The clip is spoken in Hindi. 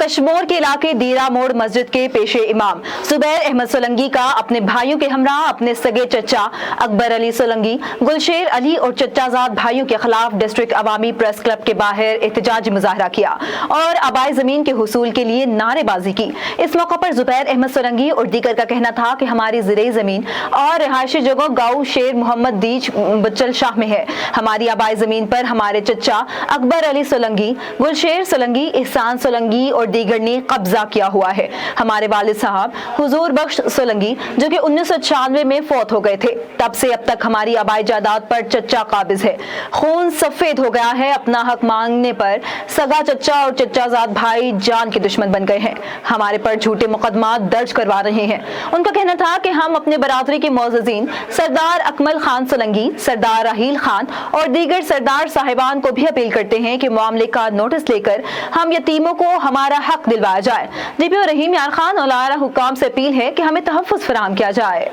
कश्मोर के इलाके दीरा मोड़ मस्जिद के पेशे इमाम जुबैर अहमद सोलंकी का अपने भाइयों के हमरा अपने सगे चचा अकबर अली सोलंकी, गुलशेर अली और चचाजाद भाइयों के खिलाफ डिस्ट्रिक्ट अवामी प्रेस क्लब के बाहर एहतजाजी मुजाहरा किया और आबाई जमीन के हुसूल के लिए नारेबाजी की। इस मौके पर जुबैर अहमद सोलंकी और दीगर का कहना था कि हमारी ज़िरई जमीन और रिहायशी जगह गाँव शेर मोहम्मद दीज बच्चल शाह में है। हमारी आबाई जमीन पर हमारे चचा अकबर अली सोलंकी, गुलशेर सोलंकी, एहसान सोलंकी और दीगर ने कब्जा किया हुआ है। हमारे वालिद साहब हुजूर बख्श सोलंकी जो कि 1996 में फौत हो गए थे, तब से अब तक हमारी आबाई जायदाद पर चचा काबिज है। खून सफेद हो गया है। अपना हक मांगने पर सगा चचा और चचाजाद भाई जान के दुश्मन बन गए हैं। हमारे पर झूठे मुकदमा दर्ज करवा रहे हैं। उनका कहना था कि हम अपने बरादरी के मोअज़्ज़ीन सरदार अकमल खान सोलंकी, सरदार राहील खान और दीगर सरदार साहिबान को भी अपील करते हैं कि मामले का नोटिस लेकर हम यतीमों को हमारा हक दिलवाया जाए। DPO रहीम यार खान और आला हुक्काम से अपील है कि हमें तहफ़्फ़ुज़ फराहम किया जाए।